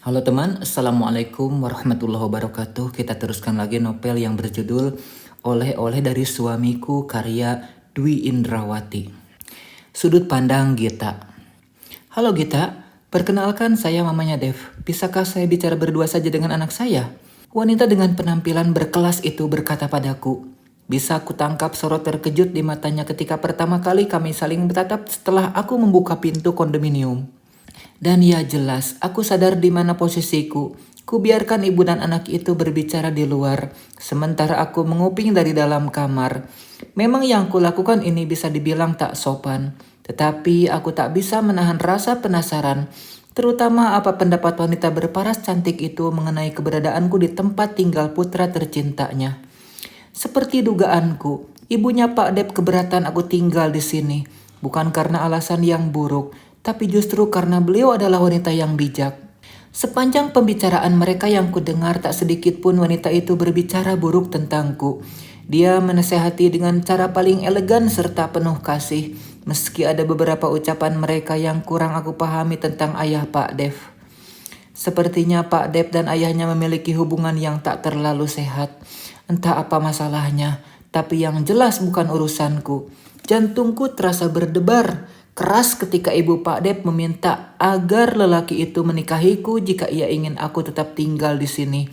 Halo teman, Assalamualaikum warahmatullahi wabarakatuh. Kita teruskan lagi novel yang berjudul Oleh-oleh dari Suamiku karya Dwi Indrawati. Sudut pandang Gita. Halo Gita, perkenalkan saya mamanya Dev. Bisakah saya bicara berdua saja dengan anak saya? Wanita dengan penampilan berkelas itu berkata padaku. Bisa aku tangkap sorot terkejut di matanya ketika pertama kali kami saling bertatap setelah aku membuka pintu kondominium. Dan ya jelas, aku sadar di mana posisiku. Kubiarkan ibu dan anak itu berbicara di luar, sementara aku menguping dari dalam kamar. Memang yang kulakukan ini bisa dibilang tak sopan, tetapi aku tak bisa menahan rasa penasaran, terutama apa pendapat wanita berparas cantik itu mengenai keberadaanku di tempat tinggal putra tercintanya. Seperti dugaanku, ibunya Pak Dep keberatan aku tinggal di sini, bukan karena alasan yang buruk, tapi justru karena beliau adalah wanita yang bijak. Sepanjang pembicaraan mereka yang kudengar tak sedikit pun wanita itu berbicara buruk tentangku. Dia menasehati dengan cara paling elegan serta penuh kasih, meski ada beberapa ucapan mereka yang kurang aku pahami tentang ayah Pak Dev. Sepertinya Pak Dep dan ayahnya memiliki hubungan yang tak terlalu sehat. Entah apa masalahnya, tapi yang jelas bukan urusanku. Jantungku terasa berdebar keras ketika ibu Pak Dep meminta agar lelaki itu menikahiku jika ia ingin aku tetap tinggal di sini.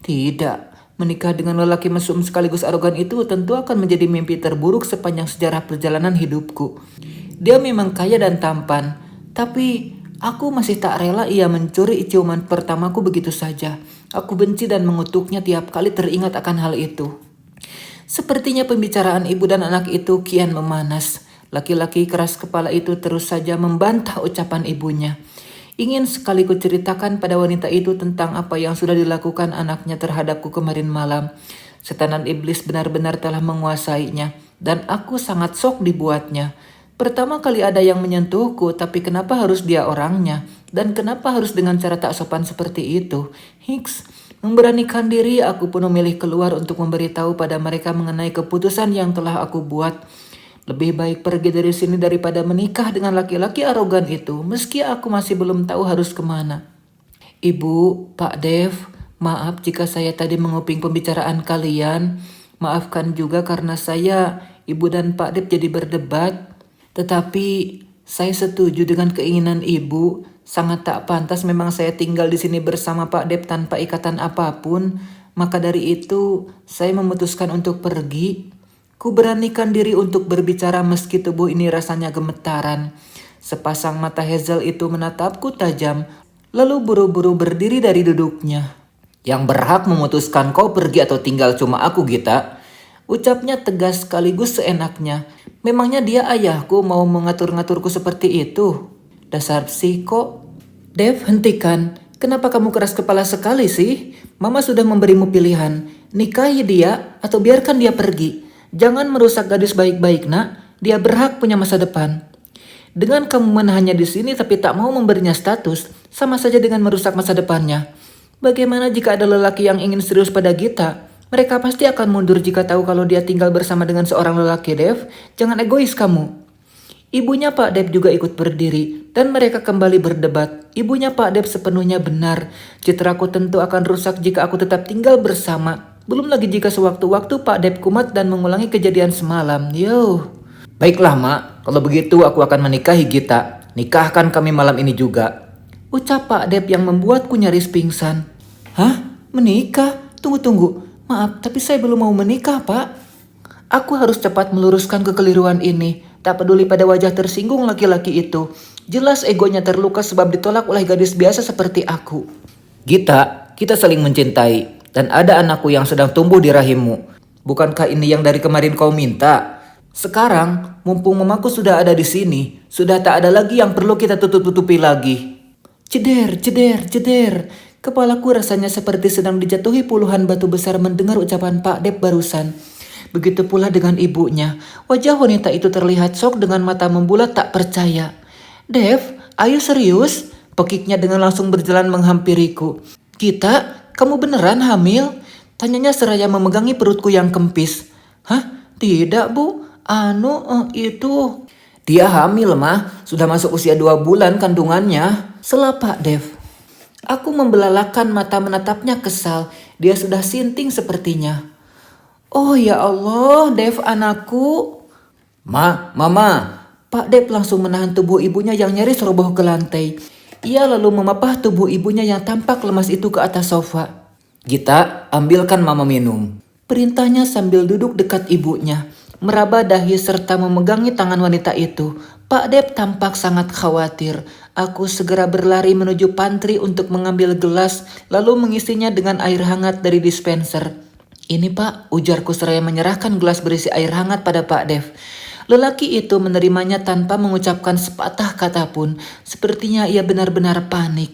Tidak, menikah dengan lelaki mesum sekaligus arogan itu tentu akan menjadi mimpi terburuk sepanjang sejarah perjalanan hidupku. Dia memang kaya dan tampan, tapi aku masih tak rela ia mencuri ciuman pertamaku begitu saja. Aku benci dan mengutuknya tiap kali teringat akan hal itu. Sepertinya pembicaraan ibu dan anak itu kian memanas. Laki-laki keras kepala itu terus saja membantah ucapan ibunya. Ingin sekali kuceritakan pada wanita itu tentang apa yang sudah dilakukan anaknya terhadapku kemarin malam. Setanan iblis benar-benar telah menguasainya, dan aku sangat sok dibuatnya. Pertama kali ada yang menyentuhku, tapi kenapa harus dia orangnya? Dan kenapa harus dengan cara tak sopan seperti itu? Hiks, memberanikan diri aku pun memilih keluar untuk memberitahu pada mereka mengenai keputusan yang telah aku buat. Lebih baik pergi dari sini daripada menikah dengan laki-laki arogan itu, meski aku masih belum tahu harus kemana. Ibu, Pak Dev, maaf jika saya tadi menguping pembicaraan kalian. Maafkan juga karena saya, Ibu dan Pak Dev jadi berdebat. Tetapi saya setuju dengan keinginan Ibu. Sangat tak pantas memang saya tinggal di sini bersama Pak Dev tanpa ikatan apapun. Maka dari itu, saya memutuskan untuk pergi. Ku beranikan diri untuk berbicara meski tubuh ini rasanya gemetaran. Sepasang mata Hazel itu menatapku tajam, lalu buru-buru berdiri dari duduknya. Yang berhak memutuskan kau pergi atau tinggal cuma aku, Gita. Ucapnya tegas sekaligus seenaknya. Memangnya dia ayahku mau mengatur-ngaturku seperti itu? Dasar psiko. Dev, hentikan. Kenapa kamu keras kepala sekali sih? Mama sudah memberimu pilihan. Nikahi dia atau biarkan dia pergi. Jangan merusak gadis baik-baik, nak. Dia berhak punya masa depan. Dengan kamu menahannya di sini tapi tak mau memberinya status, sama saja dengan merusak masa depannya. Bagaimana jika ada lelaki yang ingin serius pada Gita? Mereka pasti akan mundur jika tahu kalau dia tinggal bersama dengan seorang lelaki, Dev. Jangan egois kamu. Ibunya Pak Dev juga ikut berdiri dan mereka kembali berdebat. Ibunya Pak Dev sepenuhnya benar. Citraku tentu akan rusak jika aku tetap tinggal bersama. Belum lagi jika sewaktu-waktu Pak Dep kumat dan mengulangi kejadian semalam. Yo. Baiklah, Mak. Kalau begitu aku akan menikahi Gita. Nikahkan kami malam ini juga. Ucap Pak Dep yang membuatku nyaris pingsan. Hah? Menikah? Tunggu-tunggu. Maaf, tapi saya belum mau menikah, Pak. Aku harus cepat meluruskan kekeliruan ini. Tak peduli pada wajah tersinggung laki-laki itu. Jelas egonya terluka sebab ditolak oleh gadis biasa seperti aku. Gita, kita saling mencintai. Dan ada anakku yang sedang tumbuh di rahimmu. Bukankah ini yang dari kemarin kau minta? Sekarang, mumpung mamaku sudah ada di sini, sudah tak ada lagi yang perlu kita tutup-tutupi lagi. Ceder, ceder, ceder. Kepalaku rasanya seperti sedang dijatuhi puluhan batu besar mendengar ucapan Pak Dep barusan. Begitu pula dengan ibunya. Wajah wanita itu terlihat sok dengan mata membulat tak percaya. Dev, ayo serius? Pekiknya dengan langsung berjalan menghampiriku. Kita... Kamu beneran hamil? Tanyanya seraya memegangi perutku yang kempis. Hah? Tidak, Bu. Itu. Dia hamil, Mah. Sudah masuk usia 2 bulan kandungannya. Sela Pak Dev. Aku membelalakan mata menatapnya kesal. Dia sudah sinting sepertinya. Oh ya Allah, Dev anakku. Mama. Pak Dev langsung menahan tubuh ibunya yang nyaris roboh ke lantai. Ia lalu memapah tubuh ibunya yang tampak lemas itu ke atas sofa. Gita, ambilkan mama minum. Perintahnya sambil duduk dekat ibunya. Meraba dahi serta memegangi tangan wanita itu. Pak Dev tampak sangat khawatir. Aku segera berlari menuju pantry untuk mengambil gelas lalu mengisinya dengan air hangat dari dispenser. Ini Pak, ujarku seraya menyerahkan gelas berisi air hangat pada Pak Dev. Lelaki itu menerimanya tanpa mengucapkan sepatah kata pun. Sepertinya ia benar-benar panik.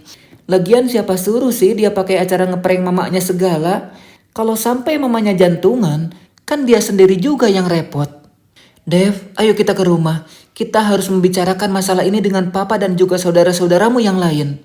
Lagian siapa suruh sih dia pakai acara ngeprank mamanya segala? Kalau sampai mamanya jantungan, kan dia sendiri juga yang repot. Dev, ayo kita ke rumah. Kita harus membicarakan masalah ini dengan papa dan juga saudara-saudaramu yang lain.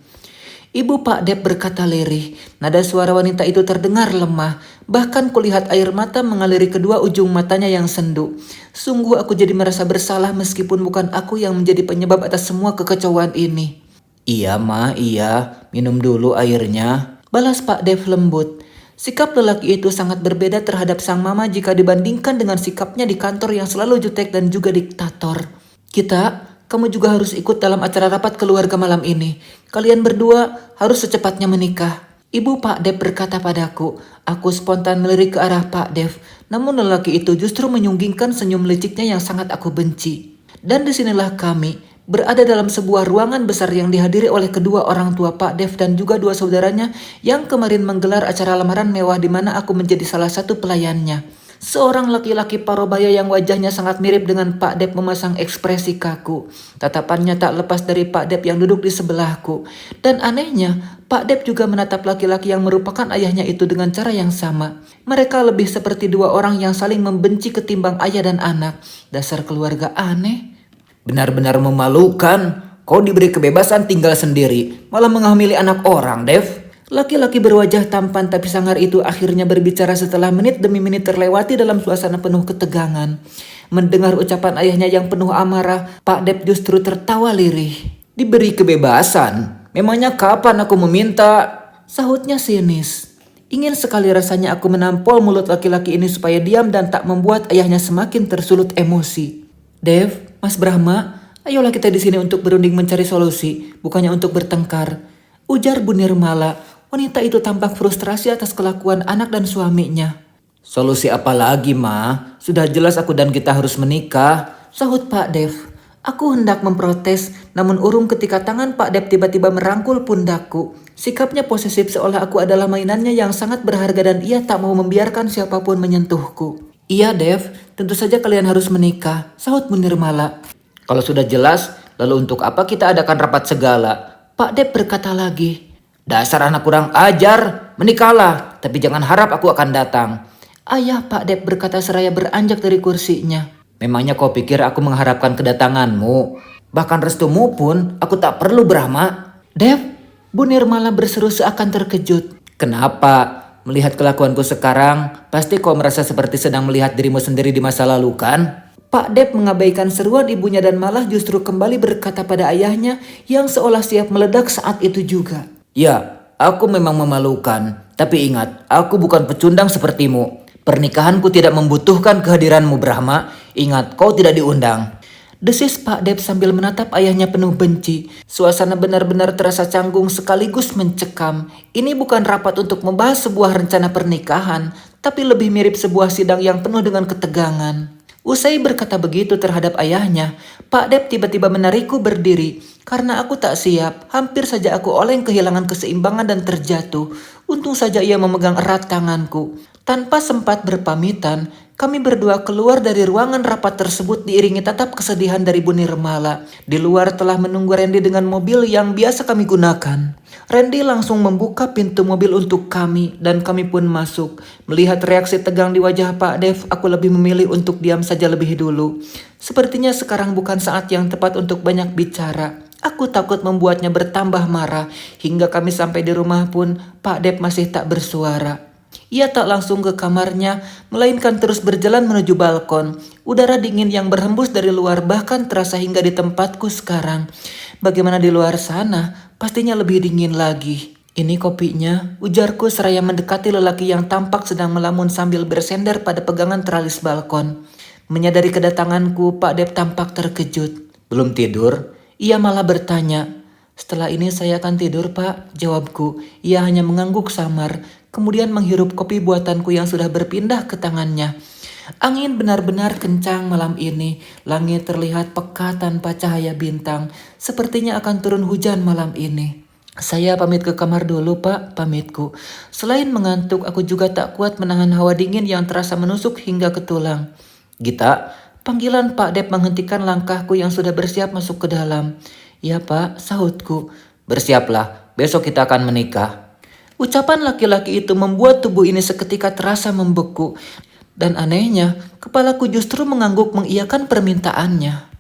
Ibu Pak Dev berkata lirih. Nada suara wanita itu terdengar lemah. Bahkan kulihat air mata mengaliri kedua ujung matanya yang sendu. Sungguh aku jadi merasa bersalah meskipun bukan aku yang menjadi penyebab atas semua kekecauan ini. Iya Ma, iya. Minum dulu airnya. Balas Pak Dev lembut. Sikap lelaki itu sangat berbeda terhadap sang mama jika dibandingkan dengan sikapnya di kantor yang selalu jutek dan juga diktator. Kita... Kamu juga harus ikut dalam acara rapat keluarga malam ini. Kalian berdua harus secepatnya menikah. Ibu Pak Dev berkata padaku. Aku spontan melirik ke arah Pak Dev. Namun lelaki itu justru menyunggingkan senyum liciknya yang sangat aku benci. Dan disinilah kami berada dalam sebuah ruangan besar yang dihadiri oleh kedua orang tua Pak Dev dan juga dua saudaranya yang kemarin menggelar acara lamaran mewah di mana aku menjadi salah satu pelayannya. Seorang laki-laki parubaya yang wajahnya sangat mirip dengan Pak Dev memasang ekspresi kaku. Tatapannya tak lepas dari Pak Dev yang duduk di sebelahku. Dan anehnya, Pak Dev juga menatap laki-laki yang merupakan ayahnya itu dengan cara yang sama. Mereka lebih seperti dua orang yang saling membenci ketimbang ayah dan anak. Dasar keluarga aneh. Benar-benar memalukan. Kau diberi kebebasan tinggal sendiri, malah menghamili anak orang, Dev. Laki-laki berwajah tampan tapi sangar itu akhirnya berbicara setelah menit demi menit terlewati dalam suasana penuh ketegangan. Mendengar ucapan ayahnya yang penuh amarah, Pak Dev justru tertawa lirih. Diberi kebebasan? Memangnya kapan aku meminta? Sahutnya sinis. Ingin sekali rasanya aku menampol mulut laki-laki ini supaya diam dan tak membuat ayahnya semakin tersulut emosi. Dev, Mas Brahma, ayolah kita di sini untuk berunding mencari solusi, bukannya untuk bertengkar. Ujar Bu Nirmala. Wanita itu tampak frustrasi atas kelakuan anak dan suaminya. Solusi apa lagi, Ma? Sudah jelas aku dan kita harus menikah, sahut Pak Dev. Aku hendak memprotes, namun urung ketika tangan Pak Dev tiba-tiba merangkul pundakku. Sikapnya posesif seolah aku adalah mainannya yang sangat berharga dan ia tak mau membiarkan siapapun menyentuhku. Iya Dev, tentu saja kalian harus menikah, sahut Bu Nirmala. Kalau sudah jelas, lalu untuk apa kita adakan rapat segala? Pak Dev berkata lagi. Dasar anak kurang ajar, menikahlah, tapi jangan harap aku akan datang. Ayah Pak Dev berkata seraya beranjak dari kursinya. Memangnya kau pikir aku mengharapkan kedatanganmu? Bahkan restumu pun aku tak perlu Brahma. Dev, Bu Nirmala berseru seakan terkejut. Kenapa? Melihat kelakuanku sekarang, pasti kau merasa seperti sedang melihat dirimu sendiri di masa lalu kan? Pak Dev mengabaikan seruan ibunya dan malah justru kembali berkata pada ayahnya yang seolah siap meledak saat itu juga. Ya, aku memang memalukan. Tapi ingat, aku bukan pecundang sepertimu. Pernikahanku tidak membutuhkan kehadiranmu Brahma. Ingat, kau tidak diundang. Desis Pak Dev sambil menatap ayahnya penuh benci. Suasana benar-benar terasa canggung sekaligus mencekam. Ini bukan rapat untuk membahas sebuah rencana pernikahan, tapi lebih mirip sebuah sidang yang penuh dengan ketegangan. Usai berkata begitu terhadap ayahnya, Pak Dev tiba-tiba menarikku berdiri. Karena aku tak siap, hampir saja aku oleng kehilangan keseimbangan dan terjatuh. Untung saja ia memegang erat tanganku. Tanpa sempat berpamitan, kami berdua keluar dari ruangan rapat tersebut diiringi tatap kesedihan dari Bu Nirmala. Di luar telah menunggu Randy dengan mobil yang biasa kami gunakan. Randy langsung membuka pintu mobil untuk kami dan kami pun masuk. Melihat reaksi tegang di wajah Pak Dev, aku lebih memilih untuk diam saja lebih dulu. Sepertinya sekarang bukan saat yang tepat untuk banyak bicara. Aku takut membuatnya bertambah marah. Hingga kami sampai di rumah pun Pak Dev masih tak bersuara. Ia tak langsung ke kamarnya, melainkan terus berjalan menuju balkon. Udara dingin yang berhembus dari luar bahkan terasa hingga di tempatku sekarang. Bagaimana di luar sana? Pastinya lebih dingin lagi. Ini kopinya, ujarku seraya mendekati lelaki yang tampak sedang melamun sambil bersender pada pegangan teralis balkon. Menyadari kedatanganku, Pak Dep tampak terkejut. Belum tidur? Ia malah bertanya. Setelah ini saya akan tidur, Pak, jawabku. Ia hanya mengangguk samar, kemudian menghirup kopi buatanku yang sudah berpindah ke tangannya. Angin benar-benar kencang malam ini. Langit terlihat pekat tanpa cahaya bintang. Sepertinya akan turun hujan malam ini. Saya pamit ke kamar dulu, Pak, pamitku. Selain mengantuk, aku juga tak kuat menahan hawa dingin yang terasa menusuk hingga ke tulang. Gita, panggilan Pak Dep menghentikan langkahku yang sudah bersiap masuk ke dalam. Ya, Pak, sahutku. Bersiaplah, besok kita akan menikah. Ucapan laki-laki itu membuat tubuh ini seketika terasa membeku. Dan anehnya, kepalaku justru mengangguk mengiyakan permintaannya.